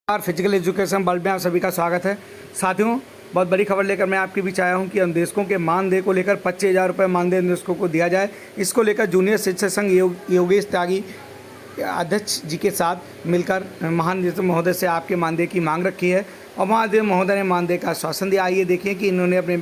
Physical education bulb में आप सभी का स्वागत है। साथियों, बहुत बड़ी खबर लेकर मैं आपके बीच आया हूं कि अनुदेशकों के मानदेय को लेकर 25,000 रुपये मानदेय अनुदेशकों को दिया जाए। इसको लेकर जूनियर शिक्षक संघ योगेश त्यागी अध्यक्ष जी के साथ मिलकर महानिदेशक महोदय से आपके मानदेय की मांग रखी है और महानिदेशक महोदय ने मानदेय का आश्वासन दिया। आइए देखिए कि इन्होंने अपने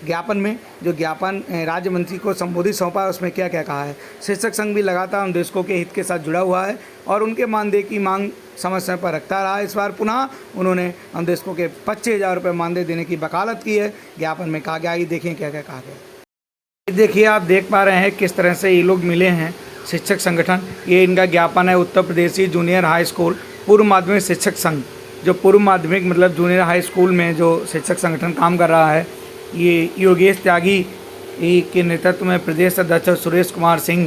ज्ञापन में जो ज्ञापन राज्य मंत्री को संबोधित सौंपा है उसमें क्या क्या कहा है। शिक्षक संघ भी लगातार अनुदेशकों के हित के साथ जुड़ा हुआ है और उनके मानदेय की मांग समय समय पर रखता रहा। इस बार पुनः उन्होंने अनुदेशकों के 25,000 रुपये मानदेय देने की वकालत की है। ज्ञापन में कहा गया, ये देखें क्या क्या कहा गया। देखिए, आप देख पा रहे हैं किस तरह से ये लोग मिले हैं शिक्षक संगठन। ये इनका ज्ञापन है। उत्तर प्रदेशी जूनियर हाई स्कूल पूर्व माध्यमिक शिक्षक संघ, जो पूर्व माध्यमिक मतलब जूनियर हाई स्कूल में जो शिक्षक संगठन काम कर रहा है, ये योगेश त्यागी के नेतृत्व में प्रदेश अध्यक्ष सुरेश कुमार सिंह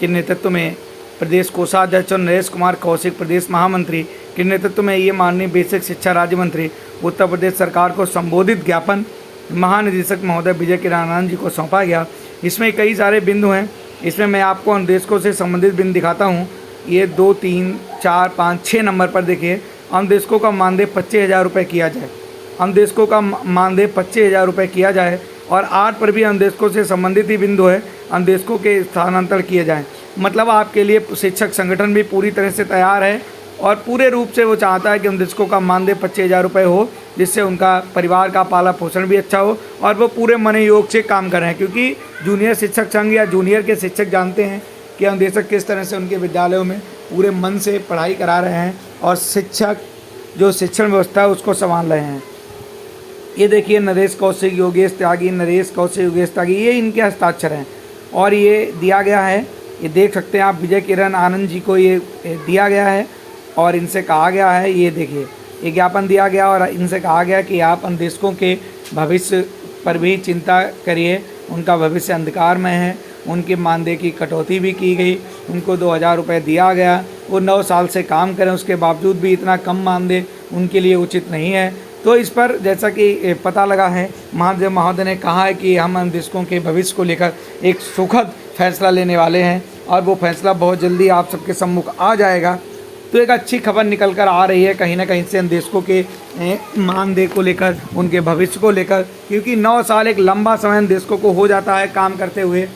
के नेतृत्व में प्रदेश कोषाध्यक्ष और नरेश कुमार कौशिक प्रदेश महामंत्री के नेतृत्व में ये माननीय बेसिक शिक्षा राज्य मंत्री उत्तर प्रदेश सरकार को संबोधित ज्ञापन महानिदेशक महोदय विजय किरण आनंद जी को सौंपा गया। इसमें कई सारे बिंदु हैं। इसमें मैं आपको अनुदेशकों से संबंधित बिंदु दिखाता हूँ। ये 2, 3, 4, 5, 6 नंबर पर देखिए, अनुदेशकों का मानदेय 25,000 रुपये किया जाए। अनुदेशकों का मानदेय 25,000 रुपये किया जाए और 8 पर भी अनुदेशकों से संबंधित ही बिंदु है, अनुदेशकों के स्थानांतरण किए जाएं। मतलब आपके लिए शिक्षक संगठन भी पूरी तरह से तैयार है और पूरे रूप से वो चाहता है कि अनुदेशकों का मानदेय 25,000 रुपये हो, जिससे उनका परिवार का पालन पोषण भी अच्छा हो और वो पूरे मन योग से काम कर रहे हैं। क्योंकि जूनियर शिक्षक संघ या जूनियर के शिक्षक जानते हैं कि अनुदेशक किस तरह से उनके विद्यालयों में पूरे मन से पढ़ाई करा रहे हैं और शिक्षक जो शिक्षण व्यवस्था है उसको संभाल रहे हैं। ये देखिए, नरेश कौशिक योगेश त्यागी, नरेश कौशिक योगेश त्यागी, ये इनके हस्ताक्षर हैं और ये दिया गया है। ये देख सकते हैं आप, विजय किरण आनंद जी को ये दिया गया है और इनसे कहा गया है, ये देखिए, ये ज्ञापन दिया गया और इनसे कहा गया कि आप अनुदेशकों के भविष्य पर भी चिंता करिए। उनका भविष्य अंधकार में है। उनके मानदेय की कटौती भी की गई, उनको 2,000 रुपये दिया गया। वो 9 साल से काम करें, उसके बावजूद भी इतना कम मानदेय उनके लिए उचित नहीं है। तो इस पर जैसा कि पता लगा है, महादेव महोदय ने कहा है कि हम अनुदेशकों के भविष्य को लेकर एक सुखद फैसला लेने वाले हैं और वो फैसला बहुत जल्दी आप सबके सम्मुख आ जाएगा। तो एक अच्छी खबर निकल कर आ रही है कहीं ना कहीं से अनुदेशकों के मानदेय को लेकर, उनके भविष्य को लेकर, क्योंकि 9 साल एक लंबा समय अनुदेशकों को हो जाता है काम करते हुए।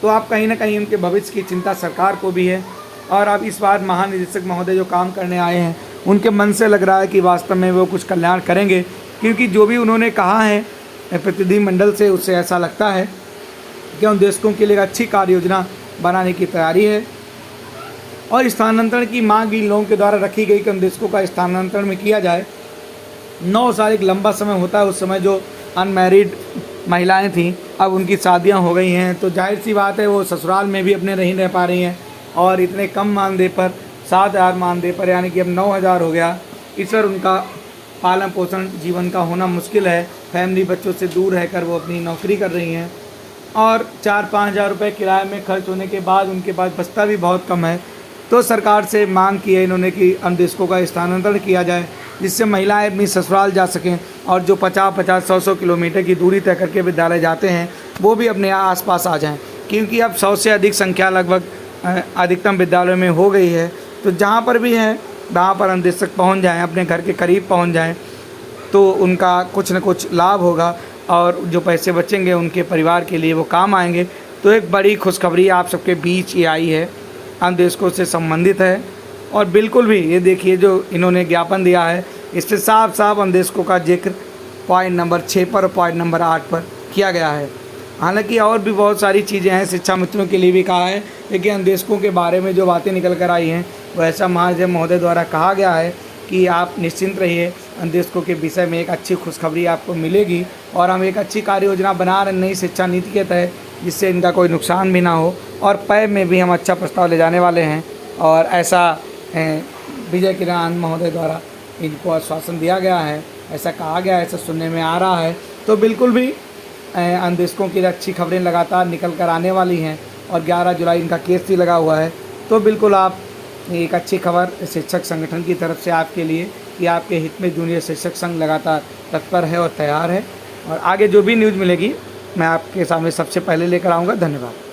तो आप कहीं ना कहीं उनके भविष्य की चिंता सरकार को भी है और अब इस बार महानिदेशक महोदय जो काम करने आए हैं उनके मन से लग रहा है कि वास्तव में वो कुछ कल्याण करेंगे, क्योंकि जो भी उन्होंने कहा है प्रतिनिधिमंडल से, उससे ऐसा लगता है कि अनुदेशकों के लिए अच्छी कार्य योजना बनाने की तैयारी है। और स्थानांतरण की मांग भी इन लोगों के द्वारा रखी गई कि अनुदेशकों का स्थानांतरण में किया जाए। 9 साल एक लंबा समय होता है। उस समय जो अनमैरिड महिलाएं थीं, अब उनकी शादियां हो गई हैं, तो जाहिर सी बात है वो ससुराल में भी अपने नहीं रह पा रही हैं और इतने कम मानदेय पर, 7,000 मानदेय पर, यानी कि अब 9,000 हो गया। इस पर उनका पालन पोषण जीवन का होना मुश्किल है। फैमिली बच्चों से दूर रहकर वो अपनी नौकरी कर रही हैं और 4-5 हज़ार रुपये किराए में खर्च होने के बाद उनके पास बचता भी बहुत कम है। तो सरकार से मांग की है इन्होंने कि अनुदेशकों का स्थानांतरण किया जाए, जिससे महिलाएं अपनी ससुराल जा सकें और जो 50-50, 100-100 किलोमीटर की दूरी तय करके विद्यालय जाते हैं वो भी अपने आसपास आ जाएं। क्योंकि अब 100 से अधिक संख्या लगभग अधिकतम विद्यालयों में हो गई है। तो जहाँ पर भी हैं वहाँ पर अनुदेशक पहुँच जाएँ, अपने घर के करीब पहुँच जाएँ, तो उनका कुछ न कुछ लाभ होगा और जो पैसे बचेंगे उनके परिवार के लिए वो काम आएंगे। तो एक बड़ी खुशखबरी आप सबके बीच ये आई है, अनुदेशकों से संबंधित है। और बिल्कुल भी ये देखिए, जो इन्होंने ज्ञापन दिया है इससे साफ साफ अनुदेशकों का जिक्र पॉइंट नंबर 6 पर और पॉइंट नंबर 8 पर किया गया है। हालांकि और भी बहुत सारी चीज़ें हैं, शिक्षा मित्रों के लिए भी कहा है, लेकिन अनुदेशकों के बारे में जो बातें निकल कर आई हैं वो ऐसा महानिदेशक महोदय द्वारा कहा गया है कि आप निश्चिंत रहिए, अनुदेशकों के विषय में एक अच्छी खुशखबरी आपको मिलेगी और हम एक अच्छी कार्य योजना बना रहे नई शिक्षा नीति के तहत, जिससे इनका कोई नुकसान भी ना हो और पै में भी हम अच्छा प्रस्ताव ले जाने वाले हैं। और ऐसा विजय किरण आनंद महोदय द्वारा इनको आश्वासन दिया गया है, ऐसा कहा गया है, ऐसा सुनने में आ रहा है। तो बिल्कुल भी अनुदेशकों की अच्छी खबरें लगातार निकल कर आने वाली हैं और 11 जुलाई इनका केस भी लगा हुआ है। तो बिल्कुल आप एक अच्छी खबर शिक्षक संगठन की तरफ से आपके लिए कि आपके हित में जूनियर शिक्षक संघ लगातार तत्पर है और तैयार है। और आगे जो भी न्यूज़ मिलेगी मैं आपके सामने सबसे पहले लेकर आऊँगा। धन्यवाद।